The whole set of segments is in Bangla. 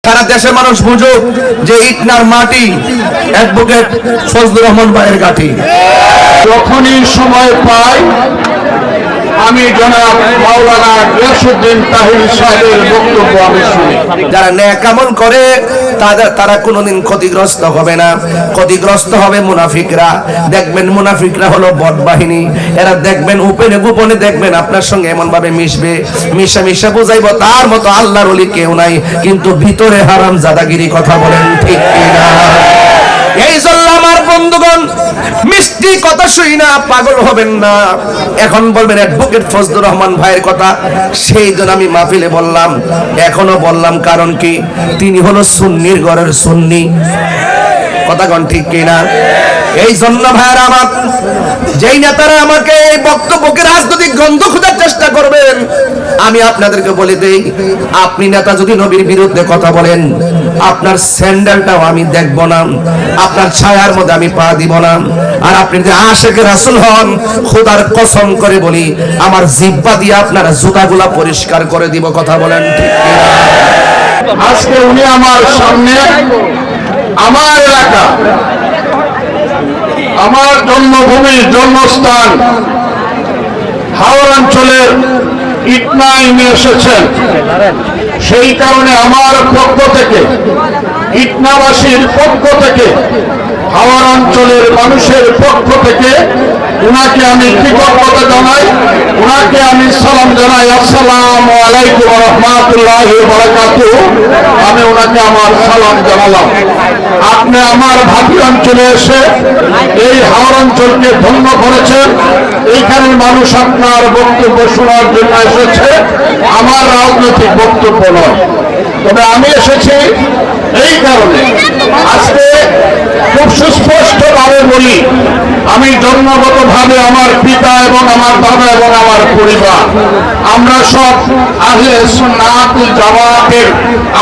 সারা দেশের মানুষ বুঝুক যে ইটনার মাটি অ্যাডভোকেট ফজলুর রহমান ভাইয়ের ঘাঁটি। যখনই সময় পাই আমি জনাব মাওলানা গিয়াসউদ্দিন তাহির সাহেবের বক্তব্য আমি শুনি। যারা নেক আমল করে তারা কোনোদিন ক্ষতিগ্রস্ত হবে না। ক্ষতিগ্রস্ত হবে মুনাফিকরা। দেখবেন মুনাফিকরা হলো বদ বাহিনী। এরা দেখবেন উপরে গোপনে দেখবেন আপনার সঙ্গে এমন ভাবে মিশবে, মিশা বুঝাইবো তার মতো আল্লাহর ওলি কেউ নাই, কিন্তু ভিতরে হারাম জাদাগিরি। কথা বলেন ঠিক কিনা? এই জন্য আমার বন্ধুগণ, মিষ্টি কথা শুই না পাগল হবেন না। এখন বলবেন অ্যাডভোকেট ফজলুর রহমান ভাইয়ের কথা, সেই জন্য আমি মাহফিলে বললাম, এখনো বললাম। কারণ কি? তিনি হলো সুন্নির ঘরের সুন্নি। কথা কোন ঠিক কিনা? এই জন্য ভাইরা আমার, যেই নেতারা আমাকে এই বক্তব্যকে রাজনৈতিক গন্ধ খোঁজার চেষ্টা করবেন, আমি আপনাদেরকে বলে দেই, আপনি নেতা যদি নবীর বিরুদ্ধে কথা বলেন, আপনার স্যান্ডেলটাও আমি দেখব না, আপনার ছায়ার মধ্যে আমি পা দিব না। আর আপনি যদি আশিকে রাসূল হন, খোদার কসম করে বলি, আমার জিহ্বা দিয়ে আপনার জুতাগুলা পরিষ্কার করে দিব। কথা বলেন ঠিক কিনা? আজকে উনি আমার সামনে, আমার এলাকা, আমার জন্মভূমি, জন্মস্থান হাওড় অঞ্চলের ইটনায় নিয়ে এসেছেন। সেই কারণে আমার পক্ষ থেকে, ইটনাবাসীর পক্ষ থেকে, হাওড় অঞ্চলের মানুষের পক্ষ থেকে উনাকে আমি কৃতজ্ঞতা জানাই, উনাকে আমি সালাম জানাই। আসসালামু আলাইকুম ওয়া রাহমাতুল্লাহি ওয়া বারাকাতুহু। আমি উনাকে আমার সালাম জানালাম। আপনি আমার ভাবি অঞ্চলে এসে এই হাওড় অঞ্চলকে ধন্য করেছেন। এইখানে মানুষ আপনার বক্তব্য শোনার জন্য এসেছে, আমার রাজনৈতিক বক্তব্য নয়। তবে আমি এসেছি এই কারণে, আজকে খুব সুস্পষ্টভাবে বলি, আমি জন্মগতভাবে আমার পিতা এবং আমার দাদা এবং আমার পরিবার, আমরা সব আহলে সুন্নাত ওয়াল জামাতের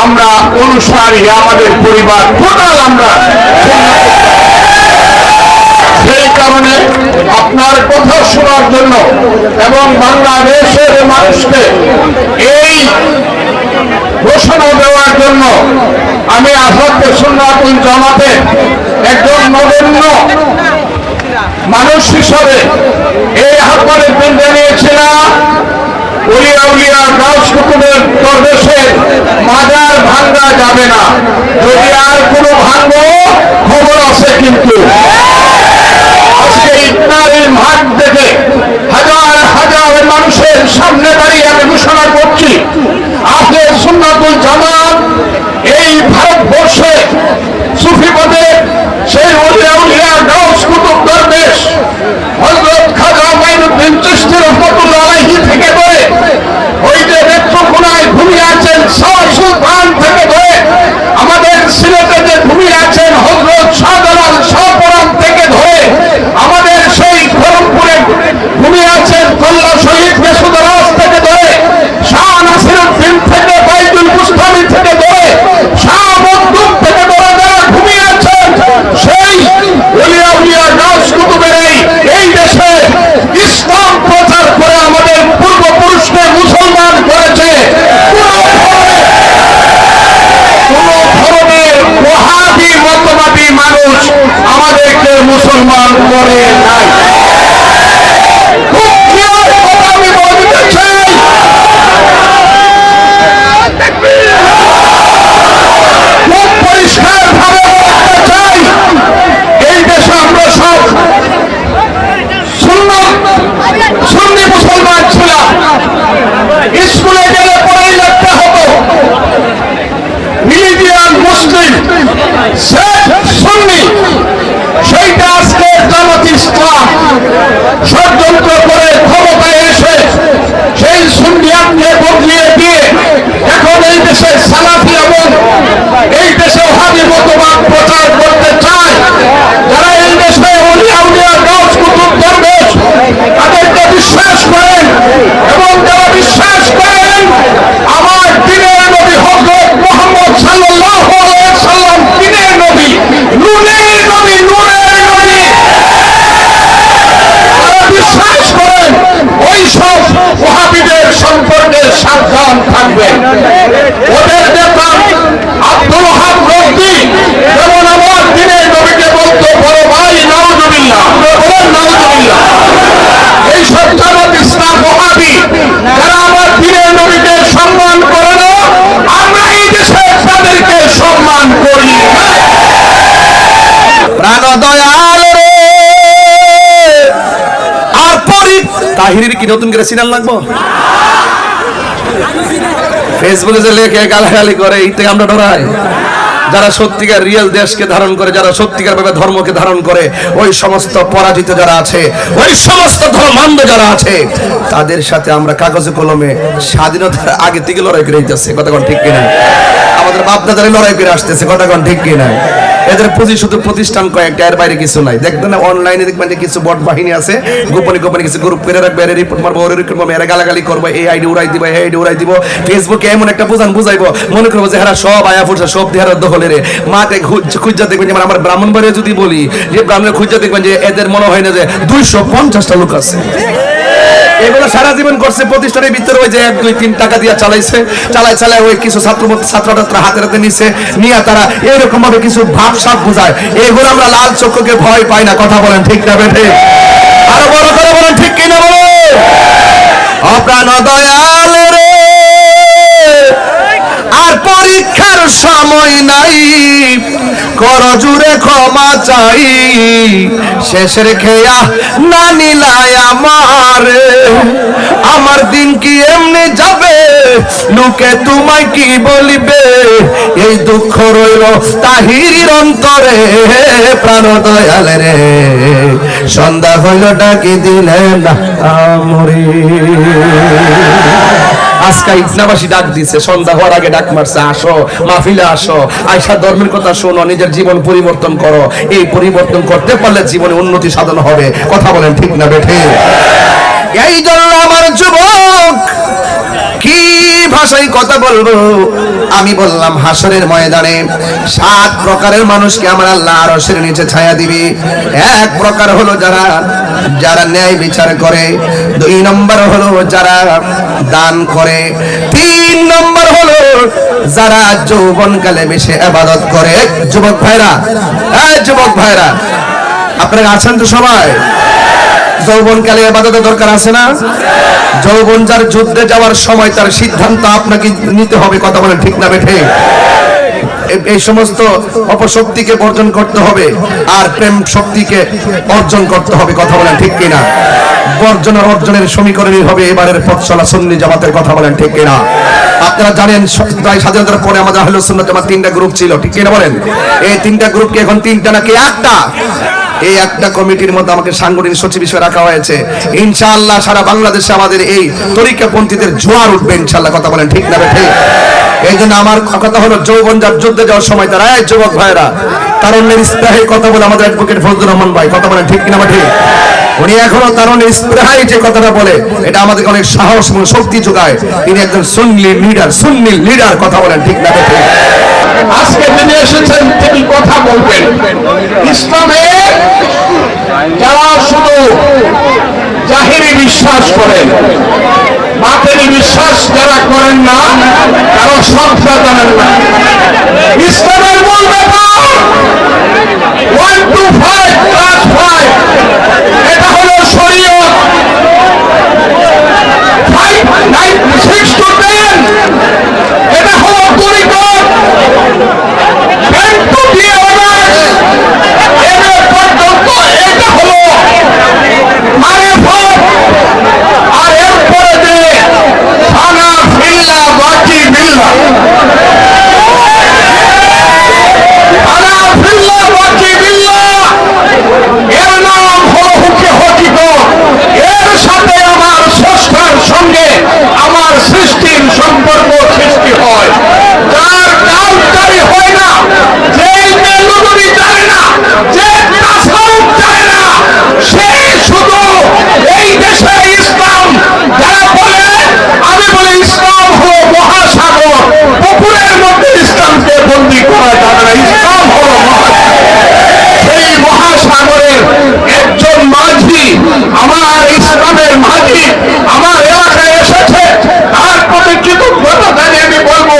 আমরা অনুসারী। আমাদের পরিবার টোটাল আমরা। সেই কারণে আপনার কথা শোনার জন্য এবং বাংলাদেশের মানুষকে এই ঘোষণা দেওয়ার জন্য আমি আহলে সুন্নাত ওয়াল জামাতের একজন নগণ্য মানুষ হিসাবে এই আহ্বানের দিন জানিয়েছিলাম, ওলিয়া উলিয়া গাউস কুতুবের দরবেশের মাজার ভাঙ্গা যাবে না। যদি আর কোনো ভাঙ্গো, খবর আছে কিন্তু। আজকে ইটনার এই মাঠ দেখে হাজার হাজার মানুষের সামনে দাঁড়িয়ে আমি ঘোষণা করছি, আহলে সুন্নাত ওয়াল জামাত এই ভারতবর্ষে সুফিবাদের সেই ওলিয়া উলিয়া গাউস কুতুব দরবেশ হযরত খাজা মাইনুদ্দিন চিশতি রাহমাতুল্লাহ আলাইহি থেকে ধরে, ওই যে নেত্রকোনায় ঘুমিয়ে আছেন শাহ সুলতান থেকে ধরে, আমাদের সিলেটে যে ঘুমিয়ে আছেন হযরত শাহজালাল শাহপরান থেকে ধরে, আমাদের সেই খড়গপুরে ঘুমিয়ে আছেন কল্লা শহীদ মেসুদারাজ থেকে ধরে, শাহ নাসিরউদ্দিন থেকে, বাইতুল মুস্তামি থেকে ধরে, শাহ মখদুম থেকে ধরে যারা ঘুমিয়ে আছেন, সেই ওলিয়া উলিয়া গাউস কুতুবের এই দেশে ইসলাম প্রচার করে আমাদের পূর্বপুরুষকে মুসলমান করেছে। কোন ধরনের ওয়াহাবি মতবাদী মানুষ আমাদেরকে মুসলমান করে নাই। খুব ক্লিয়ার কথা আমি বলতে চাই, খুব পরিষ্কার ভাবে বলতে চাই, এই দেশে আমরা সব সুন্নি মুসলমান ছিলাম। স্কুলে গেলে পড়াই লিখতে হতো রিলিজিয়ান মুসলিম, সুন্নি। সেইটা আজকে জামাত ইসলাম দয়াল রে। আর পরি তাহিরির কি নতুন করে সিনাল লাগবো? ফেসবুকে যে লেখে গালাগালি করে এই থেকে আমরা ডরাই। যারা সত্যিকার রিয়েল দেশকে ধারণ করে, যারা সত্যিকার ভাবে ধর্মকে ধারণ করে, ওই সমস্ত পরাজিত যারা আছে, ওই সমস্ত ধর্মান্ধ যারা আছে, তাদের সাথে আমরা কাগজে কলমে স্বাধীনতার আগে থেকে লড়াই করে দিতেছে। কথা কোন ঠিক কিনা? আমাদের বাপ দাদারা লড়াই করে আসতেছে। কথা কোন ঠিক কিনা? এদের পুঁজি শুধু প্রতিষ্ঠান কয়েকটা, এর বাইরে কিছু নাই। দেখবেন না অনলাইনে দেখবেন যে কিছু বট বাহিনী আছে, গোপনে গোপনে কিছু গ্রুপ করে রাখবে, এর রিপোর্ট মারবো, ওর রিপোর্ট মারবো, এর গালাগালি করবো, এই আইডি উড়াই দিব, এই আইডি উড়াই দিব। ফেসবুকে এমন একটা বুঝাইবো, মনে করবো যে এরা সব আয়া ফুটছে, সব দেহার দখলে রে। মাঠে খুঁজা দেখবেন, যেমন আমার ব্রাহ্মণবাড়িয়া যদি বলি যে ব্রাহ্মণের খুঁজা দেখবেন যে এদের মনে হয় না যে 250টা লোক আছে। এগুলো সারা জীবন করছে প্রতিষ্ঠানের ভিতরে, ওই যে 1 2 3 টাকা দিয়ে চালায় ওই কিছু ছাত্রটা হাতে নিছে নিয়ে তারা এরকম ভাবে কিছু ভাবসাব বুঝায়। এগুলো আমরা লাল চক্ষুকে ভয় পাই না। কথা বলেন ঠিক না বেঠে? আরো বড় করে বলেন ঠিক কিনা বলো? অপ্রাণ দয়াল রে, আর পরীক্ষার সময় নাই, কর জুড়ে ক্ষমা চাই, শেষের খেয়া না নিলাই আমার দিন কি এমনি যাবে, লোকে তোমায় কি বলিবে, এই দুঃখ রইল তাহিরির অন্তরে। প্রাণ দয়াল রে, সন্ধ্যা হইল ডাকি দিলেন আমরে। আজকে ইসলামবাসী ডাক দিছে, সন্ধ্যা হওয়ার আগে ডাক মারছে, আসো মাহফিলে আসো, আয়সা ধর্মের কথা শোনো, নিজের জীবন পরিবর্তন করো। এই পরিবর্তন করতে পারলে জীবনে উন্নতি সাধন হবে। কথা বলেন ঠিক না বেঠে? এই জন্য আমার যুবক, কি ভাষায় কথা বলবো? আমি বললাম হাসরের ময়দানে 7 প্রকারের মানুষকে আমার আল্লাহ আরশের নিচে ছায়া দিবে। এক প্রকার হলো যারা ন্যায় বিচার করে, 2 নম্বর হলো যারা দান করে, 3 নম্বর হলো যারা যৌবনকালে বেশি ইবাদত করে। যুবক ভাইরা, যুবক ভাইরা, আপনারা আছেন তো সবাই? যৌবনকালে ইবাদতের দরকার আছে না? যৌবন যার যুদ্ধে যাওয়ার সময়, তার সিদ্ধান্ত আপনাকে নিতে হবে। কথা বলেন ঠিক না বেঠে? এই সমস্ত অপশক্তিকে বর্জন করতে হবে, আর প্রেম শক্তিকে অর্জন করতে হবে। কথা বলেন ঠিক কিনা? বর্জন আর অর্জনের সমীকরণই হবে এবারের পথ চলা সুন্নি জামাতের। কথা বলেন ঠিক কিনা? আপনারা জানেন প্রায় স্বাধীনতার পরে আমাদের আহলে সুন্নাত জামাত 3টা গ্রুপ ছিল, ঠিক কিনা বলেন? এই 3টা গ্রুপকে এখন 3টা নাকি 1টা, এই একটা কমিটির মধ্যে আমাকে সাংগঠনিক সচিব হিসেবে রাখা হয়েছে। ইনশাআল্লাহ সারা বাংলাদেশে আমাদের এই তরিকাপন্থীদের জোয়ার উঠবে ইনশাআল্লাহ। কথা বলেন ঠিক না বেঠে? এই জন্য আমার কথা হলো, যৌবন যার যুদ্ধে যাওয়ার সময়, তারা যুবক ভাইরা তারুণ্যের স্পৃহায় কথা বলে আমাদের অ্যাডভোকেট ফজলুর রহমান ভাই, কথা বলেন ঠিক কিনা বেঠে? উনি এখনো তারুণ্যের স্পৃহায় যে কথাটা বলে, এটা আমাদেরকে অনেক সাহস এবং শক্তি যোগায়। তিনি একজন সুন্নি লিডার। কথা বলেন ঠিক না বেঠে? আজকে তিনি এসেছেন, তিনি কথা বলবেন। ইসলামে যারা শুধু জাহিরি বিশ্বাস করেন, বাতিল বিশ্বাস যারা করেন না, তারা সবটা জানেন না। ইসলামের মূল ব্যাপার 1 2 5 + 5, এটা হলো শরীয়ত। 5 9 6 to 10, এটা হলো তরিকত। 10 to 10 অনার্স, এমএ পর্যন্ত এটা হলো মারিফত। আর এরপরে যে খানা ফিল্লা বাকি বিল্লাহ, খানা ফিল্লা বাকি বিল্লাহ, এর নাম হলো হকিকত। এর সাথে আমার স্রষ্টার সঙ্গে আমার সৃষ্টির সম্পর্ক সৃষ্টি হয়। যার কালকারি হয় না, যে মেলুদুরি জানে না, যে তাসাউফ জানে না, সে শুধু এই দেশে ইসলাম যারা বলে, আমি বলি ইসলাম হলো মহাসাগর, পুকুরের মধ্যে ইসলামকে বন্দী করা যাবে না। ইসলাম হলো মহাসাগর। সেই মহাসাগরের একজন মাঝি, আমার ইসলামের মাঝি আমার এলাকায় এসেছে, তার প্রতি কৃতজ্ঞতা জানিয়ে আমি বলবো,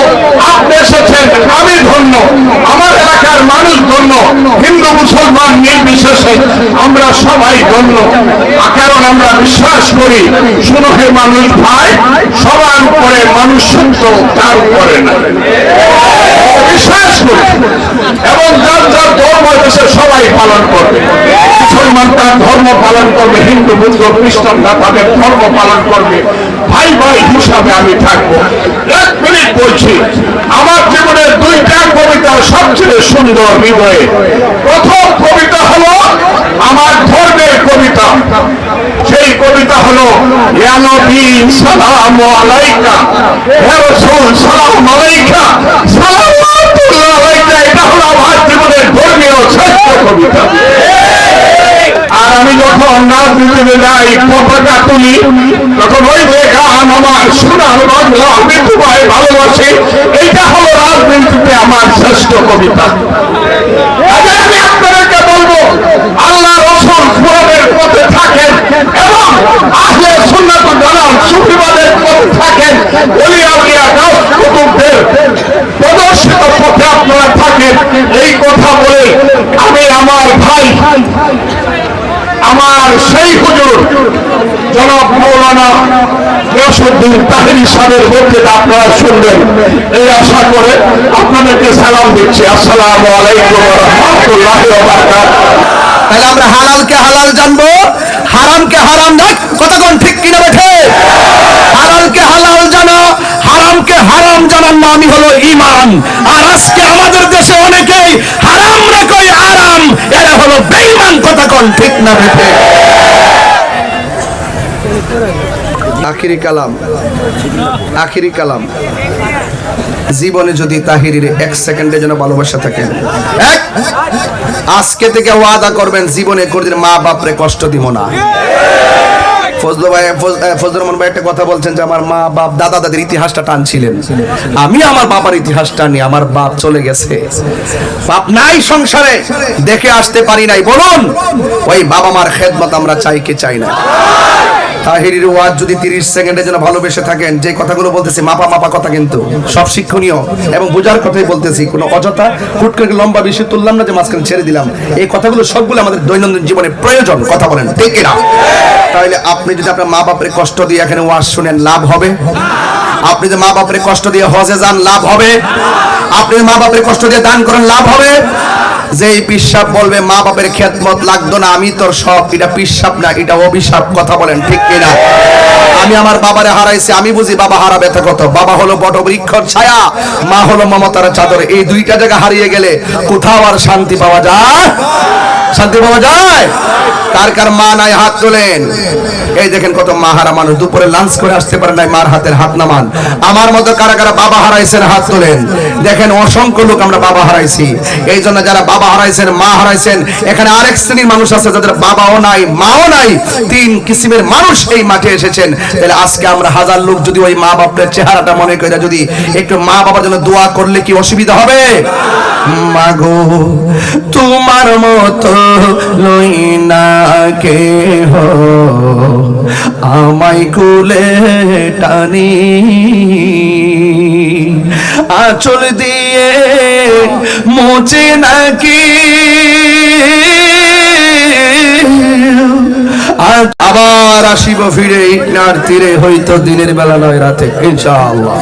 আপনি এসেছেন, আমি ধন্য, আমার এলাকার মানুষ ধন্য, হিন্দু মুসলমান নির্বিশেষে আমরা সবাই ধন্য। কারণ আমরা বিশ্বাস করি, শুনো হে মানুষ ভাই, সবার উপরে মানুষ সত্য, তার উপরে না, বিশ্বাস করি। এবং যার যার ধর্ম দেশে সবাই পালন করবে। পালন করবে, হিন্দু বৌদ্ধ খ্রিস্টানরা তাদের ধর্ম পালন করবে, ভাই ভাই হিসাবে আমি থাকবো। 1 মিনিট বলছি, আমার জীবনের 2টা কবিতা সবচেয়ে সুন্দর হৃদয়ে। প্রথম কবিতা হলো আমার ধর্মের কবিতা। সেই কবিতা হলো ইয়া নবী সালাম আলাইকা, ইয়া রাসূল সালাম আলাইকা, সালাওয়াতুল্লাহ আলাইকা। এটা হলো আমার জীবনের ধর্মীয় শ্রেষ্ঠ কবিতা। আর আমি যখন রাজনীতিতে যাই, পতাকা তুলি, তখন ওই যে গান আমার সোনার বাংলা আমি তোমায় ভালোবাসি, এইটা হলো রাজনীতিতে আমার শ্রেষ্ঠ কবিতা। আমি আপনাদেরকে বলবো, আল্লাহ রাসূল কোরআনের পথে থাকেন এবং আহলে সুন্নাত ওয়াল জামাত সুফিবাদের পথে থাকেন, ওলি আউলিয়া গাউস কুতুবদের প্রদর্শিত পথে আপনারা থাকেন। এই কথা বলে আমি আমার ভাই, আমার সেই হুজুর জনাব মাওলানা গিয়াসউদ্দিন তাহেরি সাহেবের বক্তব্য আপনারা শুনবেন, এই আশা করে আপনাদেরকে সালাম দিচ্ছি। আসসালামু আলাইকুম ওয়া রাহমাতুল্লাহি ওয়া বারাকাতুহু। তাহলে আমরা হালালকে হালাল জানবো, হারামকে হারাম দেখ, কথা কোন ঠিক কিনা বেঠে? হালালকে হালাল জানা, হারামকে হারাম জানার নামই হলো ঈমান। আর আজকে আমাদের দেশে অনেকেই হারাম রে কই আরাম, এরা হলো বেঈমান, কথা কোন ঠিক না বেঠে? আখিরি কালাম, আখিরি কালাম। জীবনে যদি তাহিরির 1 সেকেন্ডের জন্য ভালোবাসা থাকে, আজকে থেকে ওয়াদা করবেন জীবনে কোনদিন মা বাপরে কষ্ট দিব না। ফজলুর রহমান ভাই একটা কথা বলছেন যে আমার মা বাপ দাদা দাদির ইতিহাসটা টানছিলেন, আমি আমার বাবার ইতিহাসটা নিয়ে, আমার বাপ চলে গেছে, বাপ নাই সংসারে, দেখে আসতে পারি নাই। বলুন ওই বাবা মার খেদমত আমরা চাই কি চাই না? তাহিরির ওয়াজ যদি 30 সেকেন্ডের জন্য ভালোবেসে থাকেন, যে কথাগুলো বলতেছি মাপা মাপা কথা, কিন্তু সব শিক্ষণীয় এবং বোঝার কথাই বলতেছি, কোনো অযথা হুট করে লম্বা বিষয় তুললাম না যে মাঝখানে ছেড়ে দিলাম। এই কথাগুলো সবগুলো আমাদের দৈনন্দিন জীবনে প্রয়োজন, কথা বলেন ঠিক না? তাহলে আপনি যদি আপনার মা বাপের কষ্ট দিয়ে এখানে ওয়াজ শুনেন, লাভ হবে? আপনি যদি মা বাপের কষ্ট দিয়ে হজে যান, লাভ হবে? আপনি মা বাপের কষ্ট দিয়ে দান করেন, লাভ হবে? যেই পিসাব বলবে মা বাপের খেদমত লাগতো না, আমি তোর সব, এটা পিসাব না, এটা অভিশাপ, কথা বলেন ঠিক কিনা? আমি আমার বাবারে হারাইছি, আমি বুঝি বাবা হারা ব্যথা কত। বাবা হলো বটবৃক্ষর ছায়া, মা হলো মমতার চাদর। এই 2টা জায়গা হারিয়ে গেলে কোথাও আর শান্তি পাওয়া যায়? শান্তি পাওয়া যায়? কার কার মা নাই হাত তোলেন। এই দেখেন কত মা হারা মানুষ, দুপুরে লাঞ্চ করে আসতে পারে নাই, মার হাতের হাত নামান। আমার মতো কারা কারা বাবা হারাইছেন হাত তোলেন। দেখেন অসংখ্য লোক আমরা বাবা হারাইছি। এই জন্য যারা বাবা হারাইছেন, মা হারাইছেন, এখানে আরেক শ্রেণীর মানুষ আছে যাদের বাবাও নাই, মাও নাই, 3 কিসিমের মানুষ এই মাঠে এসেছেন। তাহলে আজকে আমরা হাজার লোক যদি ওই মা বাপের চেহারাটা মনে করে যদি একটু মা বাবার জন্য দোয়া করলে কি অসুবিধা হবে? মাগো তোমার মতো লই না কেহ, আমায় কুলে টানি, আঁচল দিয়ে মোচে নাকি, আবার আসিব ফিরে ইটনার তীরে, হয়তো দিনের বেলা নয় রাতে, ইনশাআল্লাহ।